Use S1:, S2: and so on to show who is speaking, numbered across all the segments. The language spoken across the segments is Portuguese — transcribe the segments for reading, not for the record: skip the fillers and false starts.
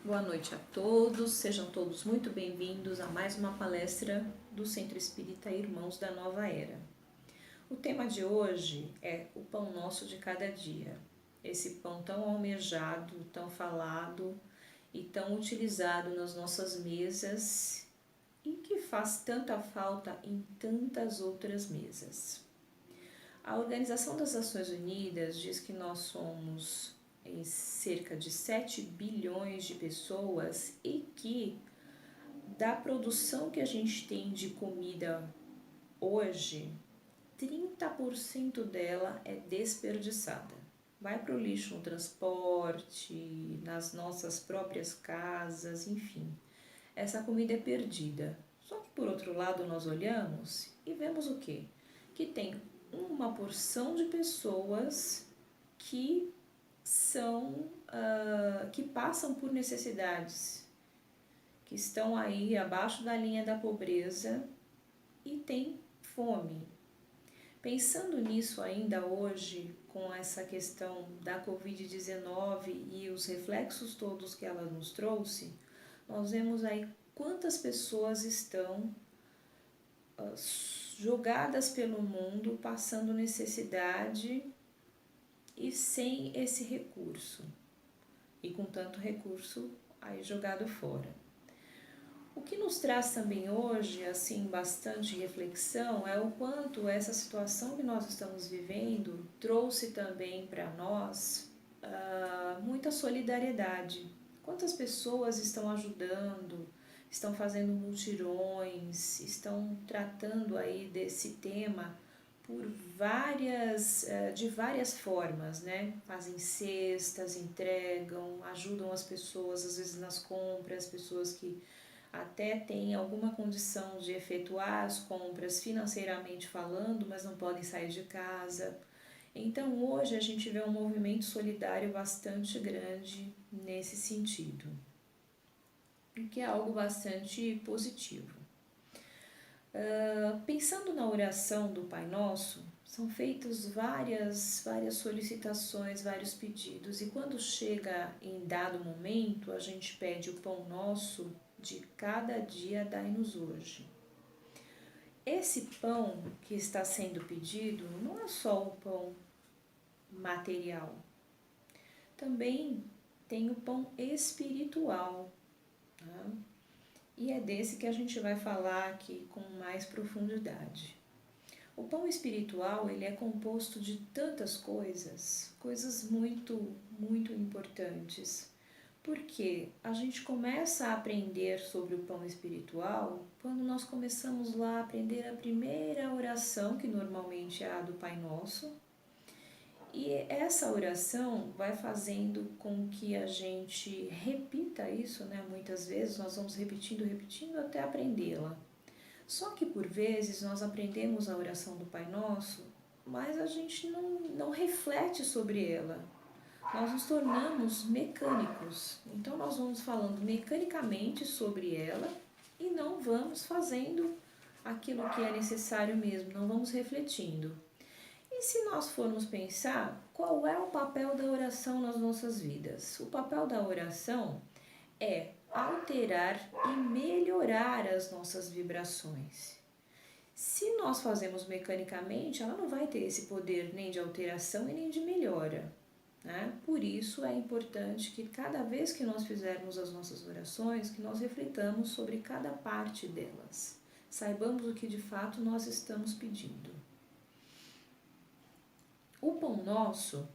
S1: Boa noite a todos, sejam todos muito bem-vindos a mais uma palestra do Centro Espírita Irmãos da Nova Era. O tema de hoje é o pão nosso de cada dia. Esse pão tão almejado, tão falado e tão utilizado nas nossas mesas e que faz tanta falta em tantas outras mesas. A Organização das Nações Unidas diz que nós somos em cerca de 7 bilhões de pessoas e que da produção que a gente tem de comida hoje, 30% dela é desperdiçada. Vai para o lixo no transporte, nas nossas próprias casas, enfim. Essa comida é perdida. Só que por outro lado nós olhamos e vemos o quê? Que tem uma porção de pessoas que que passam por necessidades, que estão aí abaixo da linha da pobreza e têm fome. Pensando nisso ainda hoje, com essa questão da Covid-19 e os reflexos todos que ela nos trouxe, nós vemos aí quantas pessoas estão jogadas pelo mundo, passando necessidade e sem esse recurso, e com tanto recurso aí jogado fora. O que nos traz também hoje, assim, bastante reflexão é o quanto essa situação que nós estamos vivendo trouxe também para nós muita solidariedade. Quantas pessoas estão ajudando, estão fazendo mutirões, estão tratando aí desse tema de várias formas, né? Fazem cestas, entregam, ajudam as pessoas, às vezes nas compras, pessoas que até têm alguma condição de efetuar as compras financeiramente falando, mas não podem sair de casa. Então hoje a gente vê um movimento solidário bastante grande nesse sentido, o que é algo bastante positivo. Pensando na oração do Pai Nosso, são feitas várias solicitações, vários pedidos, e quando chega em dado momento, a gente pede o pão nosso de cada dia, dai-nos hoje. Esse pão que está sendo pedido não é só o pão material, também tem o pão espiritual, né? E é desse que a gente vai falar aqui com mais profundidade. O pão espiritual, ele é composto de tantas coisas, coisas muito importantes, porque a gente começa a aprender sobre o pão espiritual quando nós começamos lá a aprender a primeira oração, que normalmente é a do Pai Nosso, e essa oração vai fazendo com que a gente repita isso, né? Muitas vezes nós vamos repetindo até aprendê-la. Só que por vezes nós aprendemos a oração do Pai Nosso, mas a gente não reflete sobre ela. Nós nos tornamos mecânicos. Então nós vamos falando mecanicamente sobre ela e não vamos fazendo aquilo que é necessário mesmo, não vamos refletindo. E se nós formos pensar, qual é o papel da oração nas nossas vidas? O papel da oração é alterar e melhorar as nossas vibrações. Se nós fazemos mecanicamente, ela não vai ter esse poder nem de alteração e nem de melhora, né? Por isso é importante que cada vez que nós fizermos as nossas orações, que nós reflitamos sobre cada parte delas. Saibamos o que de fato nós estamos pedindo. O pão nosso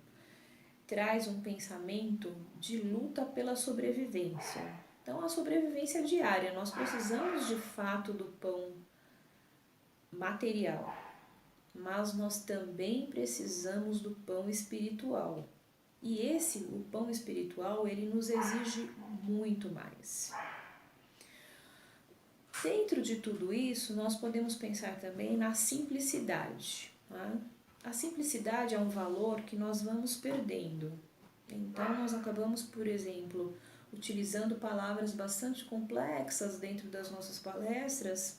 S1: traz um pensamento de luta pela sobrevivência. Então, a sobrevivência diária, nós precisamos de fato do pão material, mas nós também precisamos do pão espiritual. E o pão espiritual, ele nos exige muito mais. Dentro de tudo isso, nós podemos pensar também na simplicidade, né? A simplicidade é um valor que nós vamos perdendo. Então, nós acabamos, por exemplo, utilizando palavras bastante complexas dentro das nossas palestras,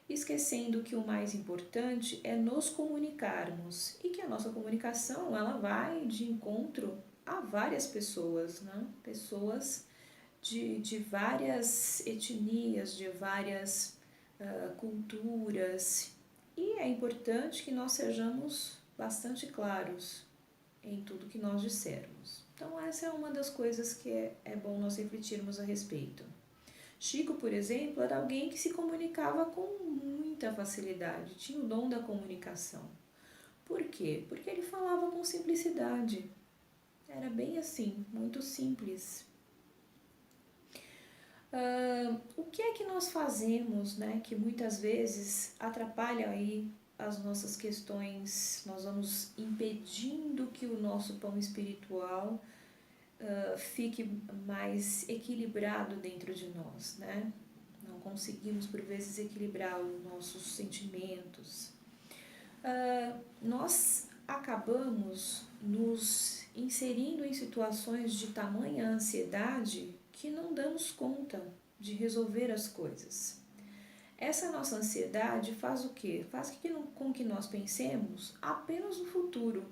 S1: esquecendo que o mais importante é nos comunicarmos e que a nossa comunicação ela vai de encontro a várias pessoas, né? Pessoas de várias etnias, de várias culturas. E é importante que nós sejamos bastante claros em tudo que nós dissermos. Então, essa é uma das coisas que é bom nós refletirmos a respeito. Chico, por exemplo, era alguém que se comunicava com muita facilidade, tinha o dom da comunicação. Por quê? Porque ele falava com simplicidade. Era bem assim, muito simples. O que é que nós fazemos, né, que muitas vezes atrapalha aí as nossas questões, nós vamos impedindo que o nosso pão espiritual fique mais equilibrado dentro de nós, né? Não conseguimos por vezes equilibrar os nossos sentimentos. Nós acabamos nos inserindo em situações de tamanha ansiedade que não damos conta de resolver as coisas. Essa nossa ansiedade faz o quê? Faz com que nós pensemos apenas no futuro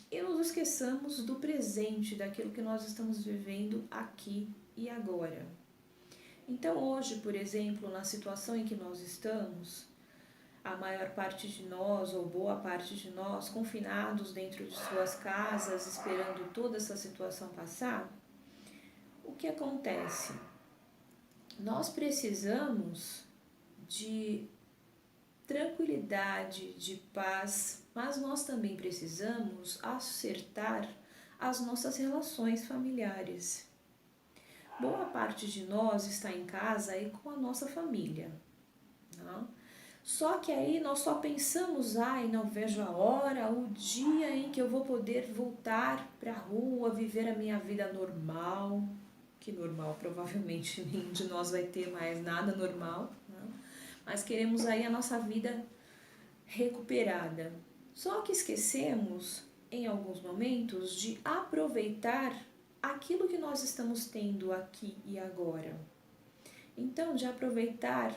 S1: e nos esqueçamos do presente, daquilo que nós estamos vivendo aqui e agora. Então hoje, por exemplo, na situação em que nós estamos, a maior parte de nós, ou boa parte de nós, confinados dentro de suas casas, esperando toda essa situação passar, o que acontece? Nós precisamos de tranquilidade, de paz, mas nós também precisamos acertar as nossas relações familiares. Boa parte de nós está em casa e com a nossa família, não? Só que aí nós só pensamos, não vejo a hora, o dia em que eu vou poder voltar para a rua, viver a minha vida normal. Que normal, provavelmente nenhum de nós vai ter mais nada normal, não? Mas queremos aí a nossa vida recuperada. Só que esquecemos, em alguns momentos, de aproveitar aquilo que nós estamos tendo aqui e agora. Então, de aproveitar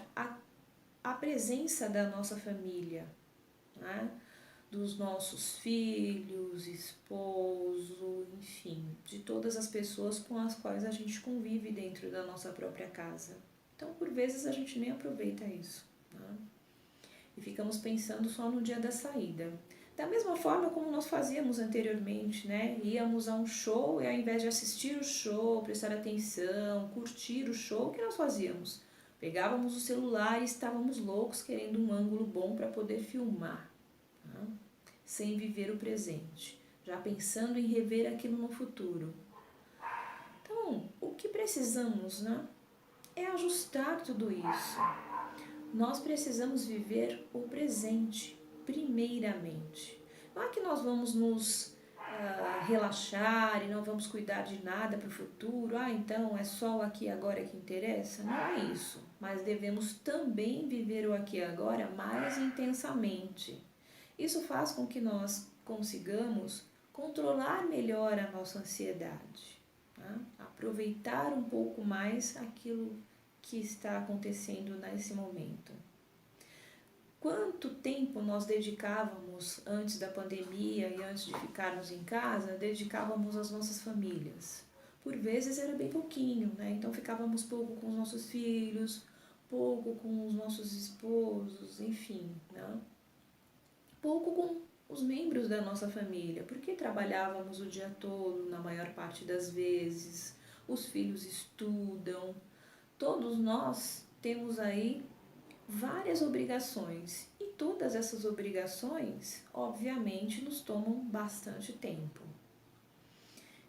S1: a presença da nossa família, né? Dos nossos filhos, esposo, enfim, de todas as pessoas com as quais a gente convive dentro da nossa própria casa. Então, por vezes, a gente nem aproveita isso, né? E ficamos pensando só no dia da saída. Da mesma forma como nós fazíamos anteriormente, né? Íamos a um show e ao invés de assistir o show, prestar atenção, curtir o show, o que nós fazíamos? Pegávamos o celular e estávamos loucos querendo um ângulo bom para poder filmar, né? Sem viver o presente, já pensando em rever aquilo no futuro. Então, o que precisamos, né, é ajustar tudo isso. Nós precisamos viver o presente, primeiramente. Não é que nós vamos nos relaxar e não vamos cuidar de nada para o futuro. Então é só o aqui e agora que interessa. Não é isso. Mas devemos também viver o aqui e agora mais intensamente. Isso faz com que nós consigamos controlar melhor a nossa ansiedade, tá? Aproveitar um pouco mais aquilo que está acontecendo nesse momento. Quanto tempo nós dedicávamos antes da pandemia e antes de ficarmos em casa, dedicávamos às nossas famílias? Por vezes era bem pouquinho, né? Então ficávamos pouco com os nossos filhos, pouco com os nossos esposos, enfim, né? Pouco com os membros da nossa família, porque trabalhávamos o dia todo, na maior parte das vezes, os filhos estudam, todos nós temos aí várias obrigações e todas essas obrigações, obviamente, nos tomam bastante tempo.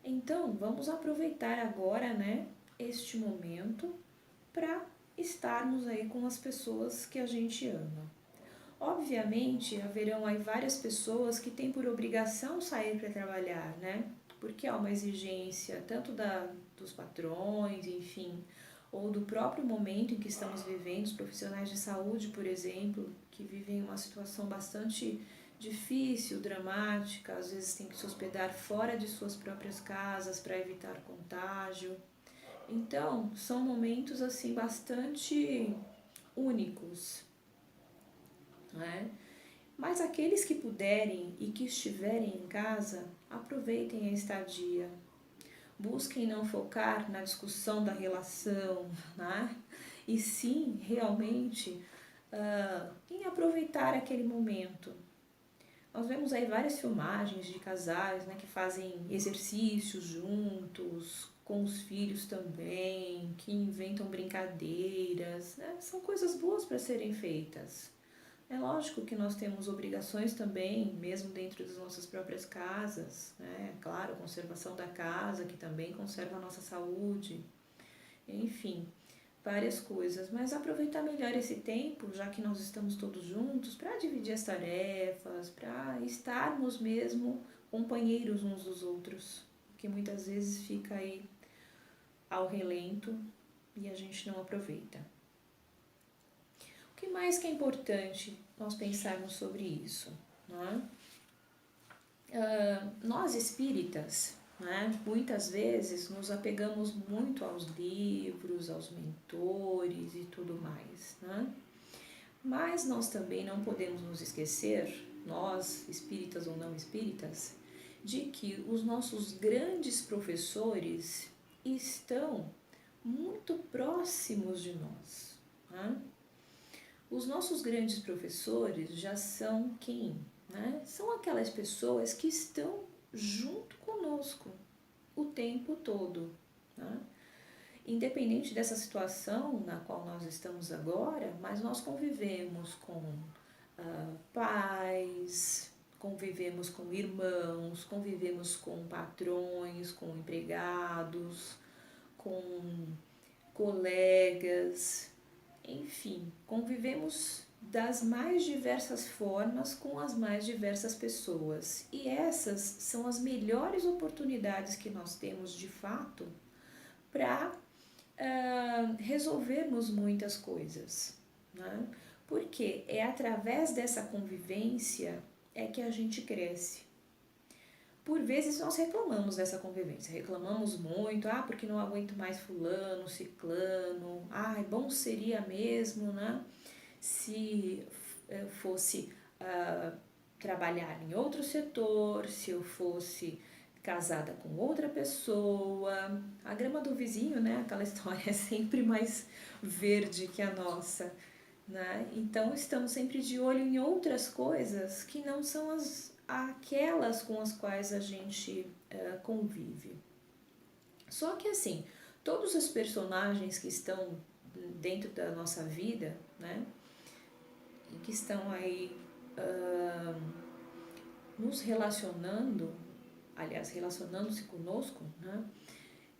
S1: Então, vamos aproveitar agora, né, este momento para estarmos aí com as pessoas que a gente ama. Obviamente, haverão aí várias pessoas que têm por obrigação sair para trabalhar, né? Porque há uma exigência tanto dos patrões, enfim, ou do próprio momento em que estamos vivendo, os profissionais de saúde, por exemplo, que vivem uma situação bastante difícil, dramática, às vezes tem que se hospedar fora de suas próprias casas para evitar contágio. Então, são momentos assim bastante únicos, né? Mas aqueles que puderem e que estiverem em casa, aproveitem a estadia. busquem não focar na discussão da relação, né? E sim, realmente, em aproveitar aquele momento. Nós vemos aí várias filmagens de casais, né, que fazem exercícios juntos, com os filhos também, que inventam brincadeiras, né? São coisas boas para serem feitas. É lógico que nós temos obrigações também, mesmo dentro das nossas próprias casas, né? Claro, conservação da casa, que também conserva a nossa saúde, enfim, várias coisas. Mas aproveitar melhor esse tempo, já que nós estamos todos juntos, para dividir as tarefas, para estarmos mesmo companheiros uns dos outros, que muitas vezes fica aí ao relento e a gente não aproveita. O que mais que é importante nós pensarmos sobre isso? Né? Nós espíritas, né, muitas vezes nos apegamos muito aos livros, aos mentores e tudo mais. Né? Mas nós também não podemos nos esquecer, nós espíritas ou não espíritas, de que os nossos grandes professores estão muito próximos de nós. Né? Os nossos grandes professores já são quem? Né? São aquelas pessoas que estão junto conosco o tempo todo. Né? Independente dessa situação na qual nós estamos agora, mas nós convivemos com pais, convivemos com irmãos, convivemos com patrões, com empregados, com colegas, enfim, convivemos das mais diversas formas com as mais diversas pessoas. E essas são as melhores oportunidades que nós temos de fato para resolvermos muitas coisas. Né? Porque é através dessa convivência é que a gente cresce. Por vezes nós reclamamos dessa convivência, reclamamos muito, porque não aguento mais fulano, ciclano, bom seria mesmo, né, se fosse trabalhar em outro setor, se eu fosse casada com outra pessoa, a grama do vizinho, né, aquela história é sempre mais verde que a nossa, né, então estamos sempre de olho em outras coisas que não são aquelas com as quais a gente convive. Só que assim, todos os personagens que estão dentro da nossa vida, né, e que estão aí nos relacionando, aliás, relacionando-se conosco, né,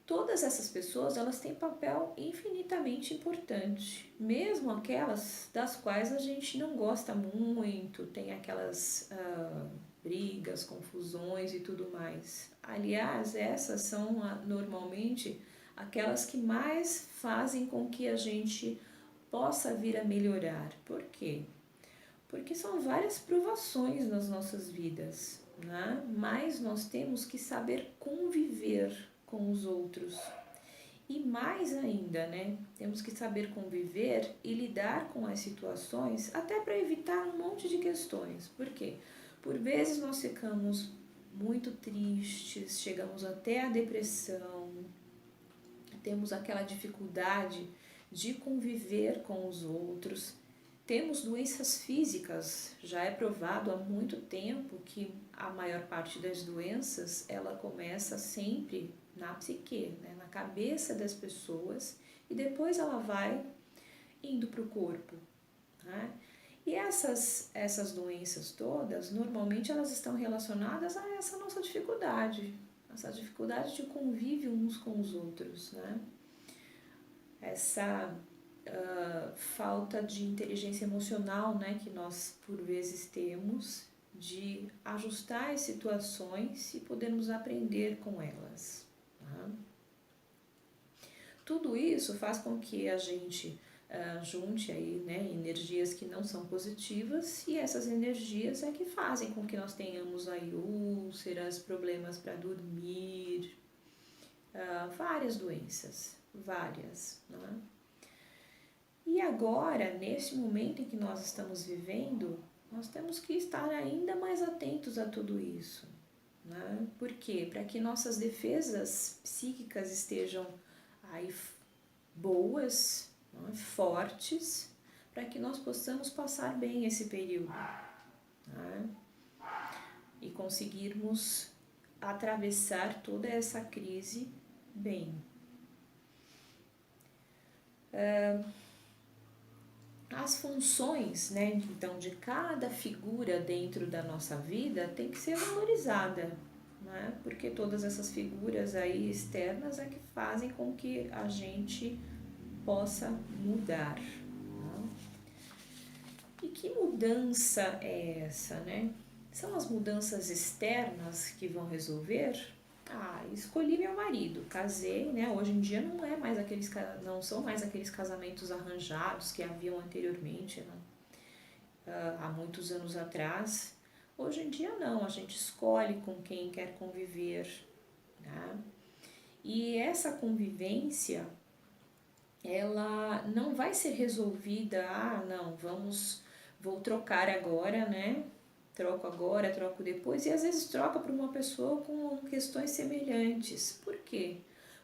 S1: todas essas pessoas, elas têm papel infinitamente importante, mesmo aquelas das quais a gente não gosta muito, tem aquelas brigas, confusões e tudo mais. Aliás, essas são normalmente aquelas que mais fazem com que a gente possa vir a melhorar. Por quê? Porque são várias provações nas nossas vidas, né? Mas nós temos que saber conviver com os outros. E mais ainda, né? Temos que saber conviver e lidar com as situações até para evitar um monte de questões. Por quê? Por vezes nós ficamos muito tristes, chegamos até a depressão, temos aquela dificuldade de conviver com os outros, temos doenças físicas, já é provado há muito tempo que a maior parte das doenças ela começa sempre na psique, né, na cabeça das pessoas e depois ela vai indo para o corpo. Né? E essas doenças todas, normalmente elas estão relacionadas a essa nossa dificuldade de convívio uns com os outros, né? Essa falta de inteligência emocional, né, que nós por vezes temos, de ajustar as situações e podermos aprender com elas. Tá? Tudo isso faz com que a gente junte aí, né, energias que não são positivas e essas energias é que fazem com que nós tenhamos aí úlceras, problemas para dormir, várias doenças, várias, né? E agora, nesse momento em que nós estamos vivendo, nós temos que estar ainda mais atentos a tudo isso, né? Por quê? Para que nossas defesas psíquicas estejam aí boas, né? Fortes, para que nós possamos passar bem esse período, né? E conseguirmos atravessar toda essa crise bem. As funções, né, então, de cada figura dentro da nossa vida tem que ser valorizada, né? Porque todas essas figuras aí externas é que fazem com que a gente possa mudar. Né? E que mudança é essa, né? São as mudanças externas que vão resolver? Ah, escolhi meu marido, casei, né? Hoje em dia não são mais aqueles casamentos arranjados que haviam anteriormente, né? Há muitos anos atrás. Hoje em dia não, a gente escolhe com quem quer conviver, né? E essa convivência, ela não vai ser resolvida, não, vou trocar agora, né? Troco agora, troco depois, e às vezes troca para uma pessoa com questões semelhantes. Por quê?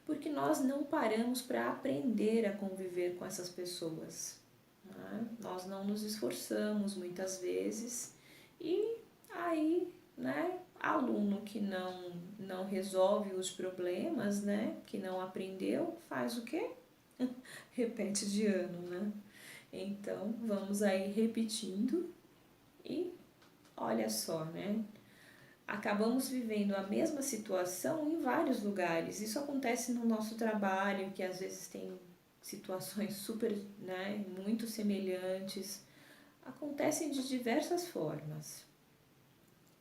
S1: Porque nós não paramos para aprender a conviver com essas pessoas. Né? Nós não nos esforçamos muitas vezes e aí, né, aluno que não resolve os problemas, né, que não aprendeu, faz o quê? Repete de ano, né? Então, vamos aí repetindo e olha só, né? Acabamos vivendo a mesma situação em vários lugares. Isso acontece no nosso trabalho, que às vezes tem situações super, né, muito semelhantes. Acontecem de diversas formas.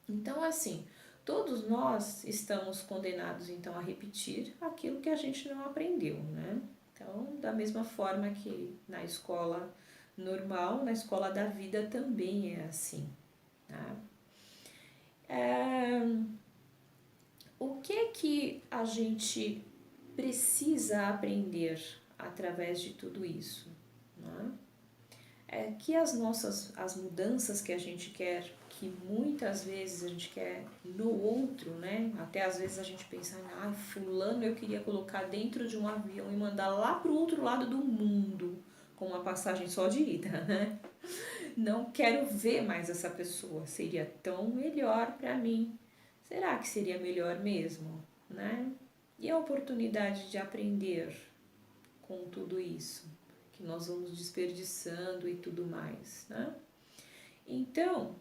S1: Então, assim, todos nós estamos condenados então a repetir aquilo que a gente não aprendeu, né? Então, da mesma forma que na escola normal, na escola da vida também é assim, tá? O que a gente precisa aprender através de tudo isso, né? É que as mudanças que a gente quer, que muitas vezes a gente quer no outro, né? Até às vezes a gente pensa, fulano eu queria colocar dentro de um avião e mandar lá pro outro lado do mundo, com uma passagem só de ida, né? Não quero ver mais essa pessoa, seria tão melhor para mim. Será que seria melhor mesmo, né? E a oportunidade de aprender com tudo isso que nós vamos desperdiçando e tudo mais, né? Então,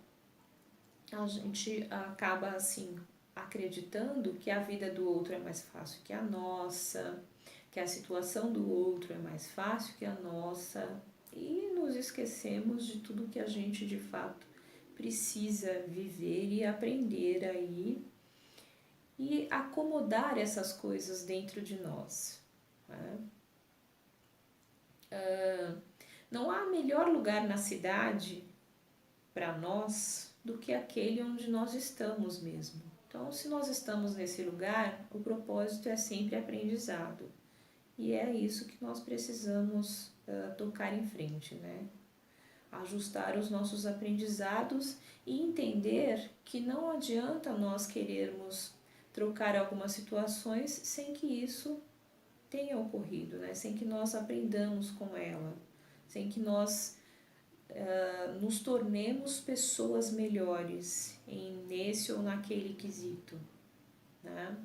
S1: a gente acaba assim acreditando que a vida do outro é mais fácil que a nossa, que a situação do outro é mais fácil que a nossa e nos esquecemos de tudo que a gente de fato precisa viver e aprender aí e acomodar essas coisas dentro de nós, né? Não há melhor lugar na cidade para nós do que aquele onde nós estamos mesmo. Então, se nós estamos nesse lugar, o propósito é sempre aprendizado. E é isso que nós precisamos tocar em frente, né? Ajustar os nossos aprendizados e entender que não adianta nós querermos trocar algumas situações sem que isso tenha ocorrido, né? Sem que nós aprendamos com ela, sem que nós nos tornemos pessoas melhores nesse ou naquele quesito, né?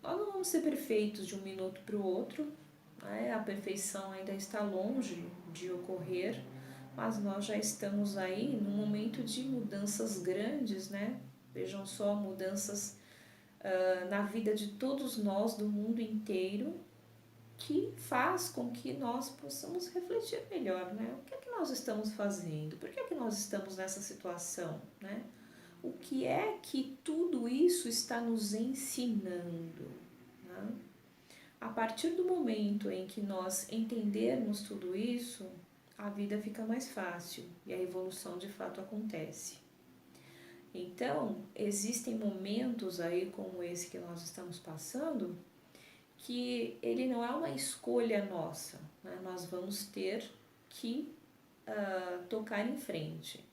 S1: Nós não vamos ser perfeitos de um minuto para o outro, né? A perfeição ainda está longe de ocorrer, mas nós já estamos aí num momento de mudanças grandes, né? Vejam só, mudanças na vida de todos nós do mundo inteiro, que faz com que nós possamos refletir melhor, né? O que é que nós estamos fazendo? Por que é que nós estamos nessa situação, né? O que é que tudo isso está nos ensinando, né? A partir do momento em que nós entendermos tudo isso, a vida fica mais fácil e a evolução de fato acontece. Então, existem momentos aí como esse que nós estamos passando, que ele não é uma escolha nossa, né? Nós vamos ter que tocar em frente.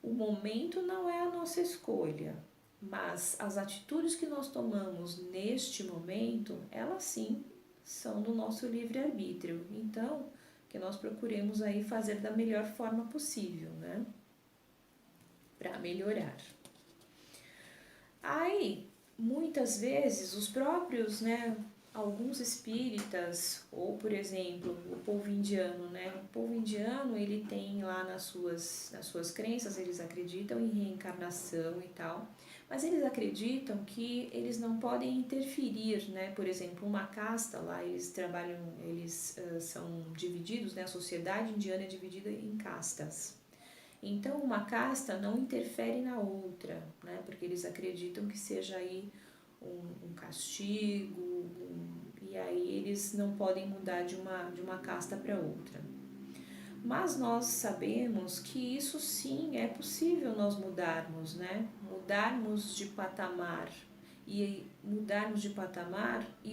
S1: O momento não é a nossa escolha, Mas as atitudes que nós tomamos neste momento, elas sim são do nosso livre-arbítrio. Então, que nós procuremos aí fazer da melhor forma possível, né? Para melhorar. Aí, muitas vezes, os próprios, né, alguns espíritas, ou por exemplo, o povo indiano, né? O povo indiano, ele tem lá nas suas crenças, eles acreditam em reencarnação e tal, mas eles acreditam que eles não podem interferir, né? Por exemplo, uma casta lá, eles trabalham, são divididos, né? A sociedade indiana é dividida em castas. Então, uma casta não interfere na outra, né? Porque eles acreditam que seja aí um castigo, e aí eles não podem mudar de uma casta para outra. Mas nós sabemos que isso sim é possível nós mudarmos, né? Mudarmos de patamar e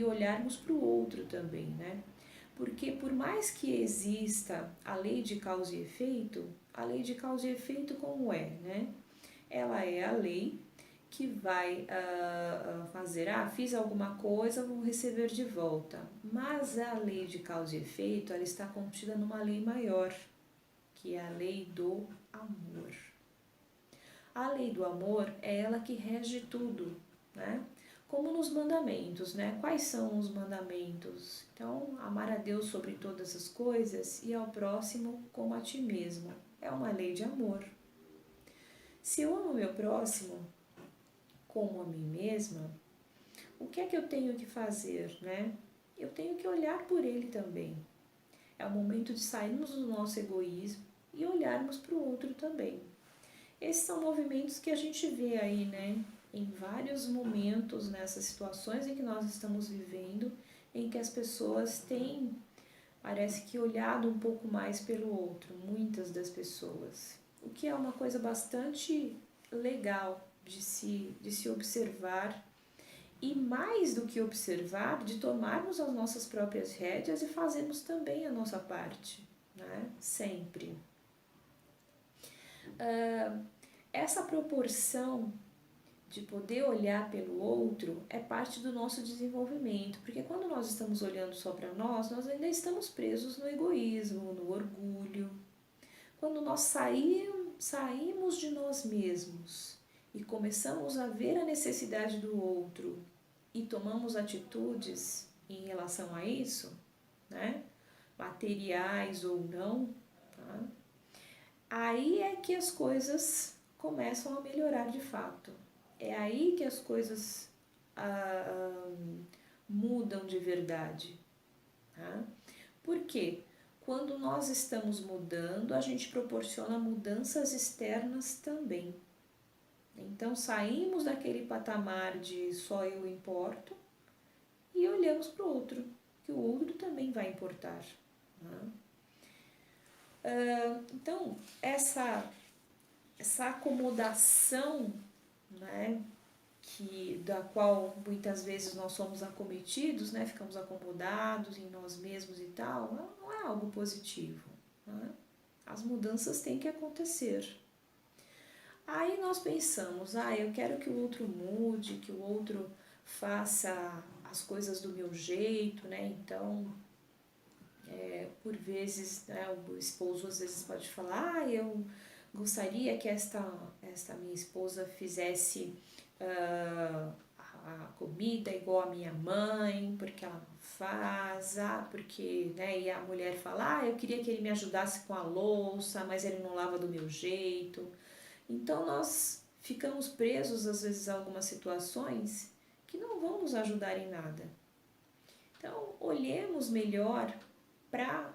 S1: olharmos para o outro também, né? Porque por mais que exista a lei de causa e efeito, a lei de causa e efeito como é, né? Ela é a lei que vai fazer, fiz alguma coisa, vou receber de volta. Mas a lei de causa e efeito, ela está contida numa lei maior, que é a lei do amor. A lei do amor é ela que rege tudo, né? Como nos mandamentos, né? Quais são os mandamentos? Então, amar a Deus sobre todas as coisas e ao próximo como a ti mesmo. É uma lei de amor. Se eu amo meu próximo como a mim mesma, o que é que eu tenho que fazer, né? Eu tenho que olhar por ele também. É o momento de sairmos do nosso egoísmo e olharmos para o outro também. Esses são movimentos que a gente vê aí, né? Em vários momentos, nessas situações em que nós estamos vivendo, em que as pessoas têm, parece que, olhado um pouco mais pelo outro, muitas das pessoas. O que é uma coisa bastante legal de se observar e, mais do que observar, de tomarmos as nossas próprias rédeas e fazermos também a nossa parte, né? Sempre. Essa proporção de poder olhar pelo outro é parte do nosso desenvolvimento, porque quando nós estamos olhando só para nós ainda estamos presos no egoísmo, no orgulho. Quando nós saímos de nós mesmos e começamos a ver a necessidade do outro e tomamos atitudes em relação a isso, né? Materiais ou não, tá? Aí é que as coisas começam a melhorar de fato. É aí que as coisas mudam de verdade. Tá? Por quê? Quando nós estamos mudando, a gente proporciona mudanças externas também. Então saímos daquele patamar de só eu importo e olhamos para o outro, que o outro também vai importar. Tá? Então, essa acomodação, né, da qual muitas vezes nós somos acometidos, né, ficamos acomodados em nós mesmos e tal, não é algo positivo. Né? As mudanças têm que acontecer. Aí nós pensamos, eu quero que o outro mude, que o outro faça as coisas do meu jeito, né? Então, por vezes, né, o esposo às vezes pode falar, eu gostaria que esta minha esposa fizesse a comida igual a minha mãe, porque ela não faz, porque, né, e a mulher fala, eu queria que ele me ajudasse com a louça, mas ele não lava do meu jeito. Então nós ficamos presos às vezes a algumas situações que não vão nos ajudar em nada. Então olhemos melhor para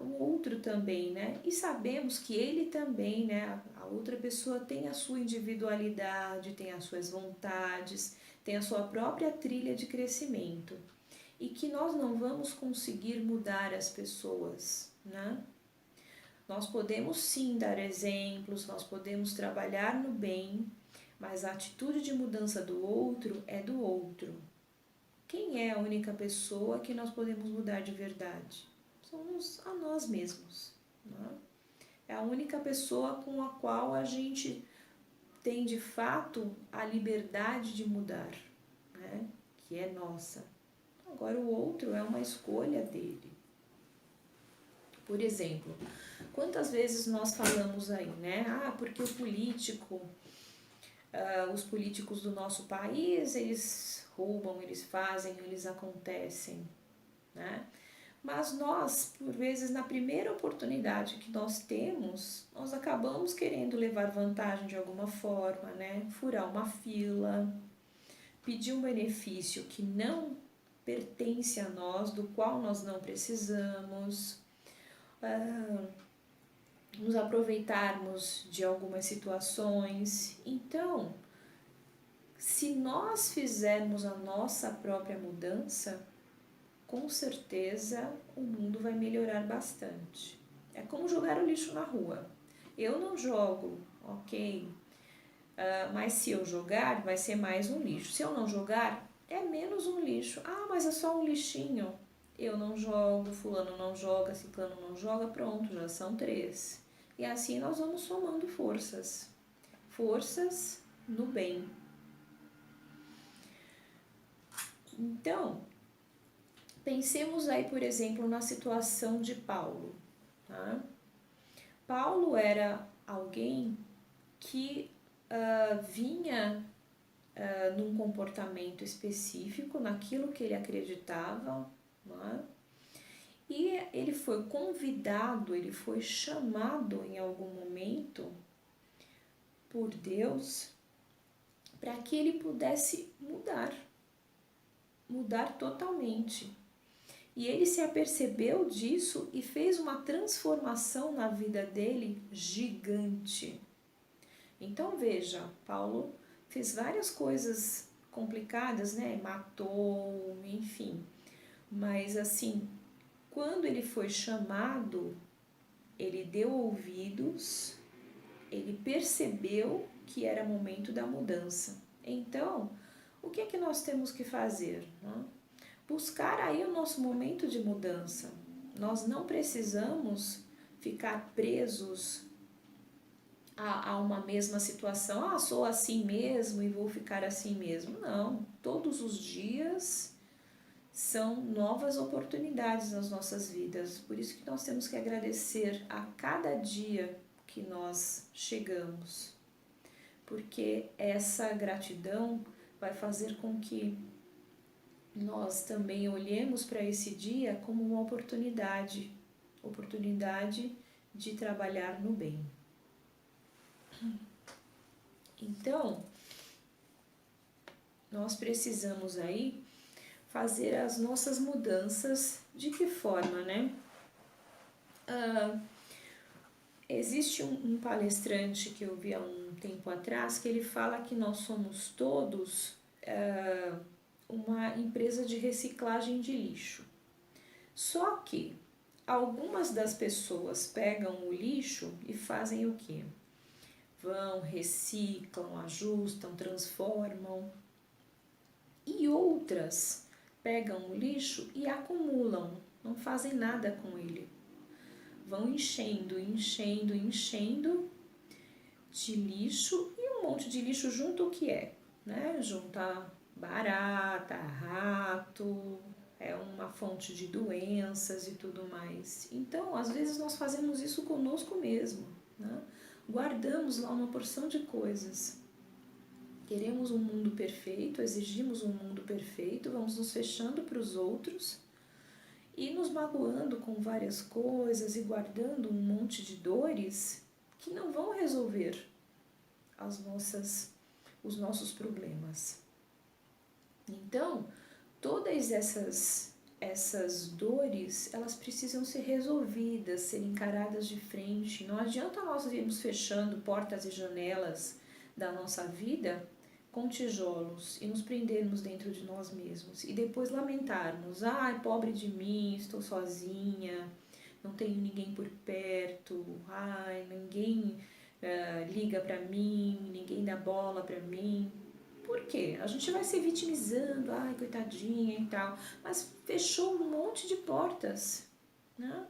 S1: o outro também, né? E sabemos que ele também, né? A outra pessoa tem a sua individualidade, tem as suas vontades, tem a sua própria trilha de crescimento. E que nós não vamos conseguir mudar as pessoas, né? Nós podemos sim dar exemplos, nós podemos trabalhar no bem, mas a atitude de mudança do outro é do outro. Quem é a única pessoa que nós podemos mudar de verdade? Somos a nós mesmos. Né? É a única pessoa com a qual a gente tem de fato a liberdade de mudar, né? Que é nossa. Agora o outro é uma escolha dele. Por exemplo, quantas vezes nós falamos aí, né? Ah, porque o político, os políticos do nosso país, eles roubam, eles fazem, eles acontecem, né? Mas nós, por vezes, na primeira oportunidade que nós temos, nós acabamos querendo levar vantagem de alguma forma, né? Furar uma fila, pedir um benefício que não pertence a nós, do qual nós não precisamos, nos aproveitarmos de algumas situações. Então, se nós fizermos a nossa própria mudança, com certeza o mundo vai melhorar bastante. É como jogar o lixo na rua. Eu não jogo, ok, mas se eu jogar, vai ser mais um lixo. Se eu não jogar, é menos um lixo. Ah, mas é só um lixinho. Eu não jogo, fulano não joga, ciclano não joga, pronto, já são 3. E assim nós vamos somando forças. Forças no bem. Então, pensemos aí, por exemplo, na situação de Paulo. Tá? Paulo era alguém que vinha num comportamento específico, naquilo que ele acreditava, né? E ele foi convidado, ele foi chamado em algum momento por Deus para que ele pudesse mudar totalmente. E ele se apercebeu disso e fez uma transformação na vida dele gigante. Então veja, Paulo fez várias coisas complicadas, né? Matou, enfim. Mas assim, quando ele foi chamado, ele deu ouvidos, ele percebeu que era momento da mudança. Então, o que é que nós temos que fazer? Né? Buscar aí o nosso momento de mudança. Nós não precisamos ficar presos a uma mesma situação. Ah, sou assim mesmo e vou ficar assim mesmo. Não, todos os dias são novas oportunidades nas nossas vidas. Por isso que nós temos que agradecer a cada dia que nós chegamos. Porque essa gratidão vai fazer com que nós também olhemos para esse dia como uma oportunidade de trabalhar no bem. Então, nós precisamos aí fazer as nossas mudanças. De que forma, né? Existe um palestrante que eu vi há um tempo atrás que ele fala que nós somos todos uma empresa de reciclagem de lixo. Só que algumas das pessoas pegam o lixo e fazem o quê? Vão, reciclam, ajustam, transformam. E outras pegam o lixo e acumulam, não fazem nada com ele. Vão enchendo de lixo e um monte de lixo junto o que é, né? Junta barata, rato, é uma fonte de doenças e tudo mais. Então, às vezes nós fazemos isso conosco mesmo, né? Guardamos lá uma porção de coisas. Queremos um mundo perfeito, exigimos um mundo perfeito, vamos nos fechando para os outros e nos magoando com várias coisas e guardando um monte de dores que não vão resolver os nossos problemas. Então, todas essas dores, elas precisam ser resolvidas, ser encaradas de frente. Não adianta nós irmos fechando portas e janelas da nossa vida com tijolos e nos prendermos dentro de nós mesmos e depois lamentarmos: ai, pobre de mim, estou sozinha, não tenho ninguém por perto, ai, ninguém liga para mim, ninguém dá bola para mim. Por quê? A gente vai se vitimizando, ai, coitadinha e tal, mas fechou um monte de portas, né?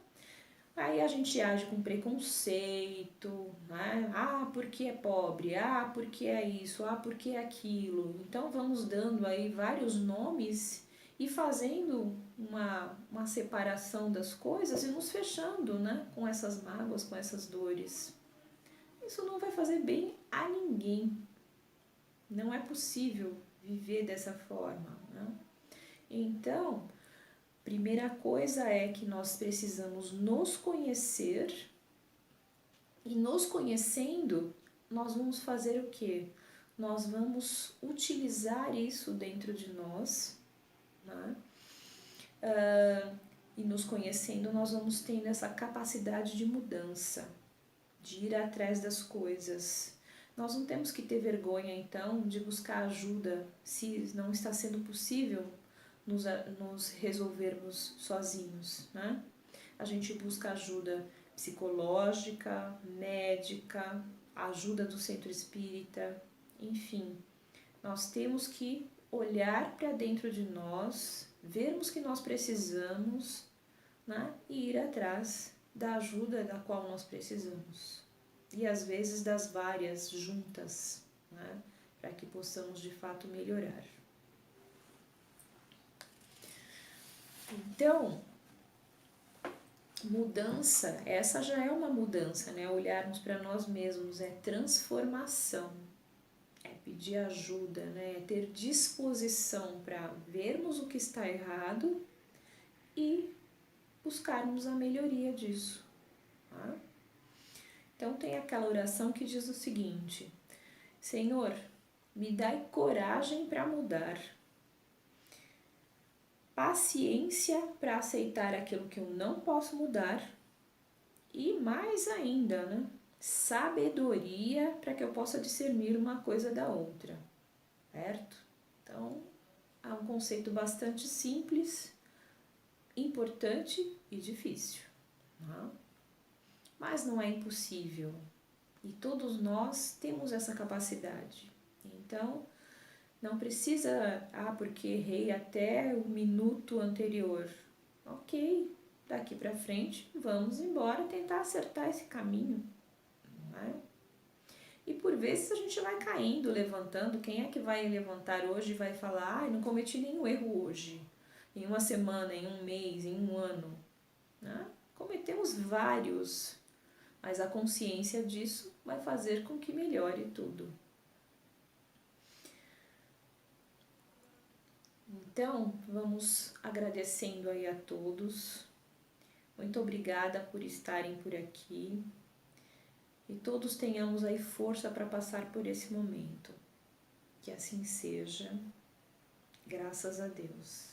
S1: Aí a gente age com preconceito, né? Ah, porque é pobre, ah, porque é isso, ah, porque é aquilo. Então vamos dando aí vários nomes e fazendo uma separação das coisas e nos fechando, né? Com essas mágoas, com essas dores. Isso não vai fazer bem a ninguém. Não é possível viver dessa forma, né? Então, primeira coisa é que nós precisamos nos conhecer e nos conhecendo, nós vamos fazer o quê? Nós vamos utilizar isso dentro de nós, né? E nos conhecendo, nós vamos tendo essa capacidade de mudança, de ir atrás das coisas. Nós não temos que ter vergonha, então, de buscar ajuda se não está sendo possível nos resolvermos sozinhos, né? A gente busca ajuda psicológica, médica, ajuda do centro espírita, enfim. Nós temos que olhar para dentro de nós, vermos que nós precisamos, né? E ir atrás da ajuda da qual nós precisamos. E às vezes das várias juntas, né? Para que possamos de fato melhorar. Então, mudança, essa já é uma mudança, né? Olharmos para nós mesmos, é transformação, é pedir ajuda, né? É ter disposição para vermos o que está errado e buscarmos a melhoria disso, tá? Então tem aquela oração que diz o seguinte: Senhor, me dai coragem para mudar, paciência para aceitar aquilo que eu não posso mudar e mais ainda, né? Sabedoria para que eu possa discernir uma coisa da outra, certo? Então, é um conceito bastante simples, importante e difícil, né? Mas não é impossível e todos nós temos essa capacidade. Então, não precisa, porque errei até o minuto anterior. Ok, daqui para frente, vamos embora tentar acertar esse caminho, não é? E por vezes a gente vai caindo, levantando. Quem é que vai levantar hoje e vai falar, não cometi nenhum erro hoje, em uma semana, em um mês, em um ano, né? Cometemos vários, mas a consciência disso vai fazer com que melhore tudo. Então, vamos agradecendo aí a todos. Muito obrigada por estarem por aqui. E todos tenhamos aí força para passar por esse momento. Que assim seja. Graças a Deus.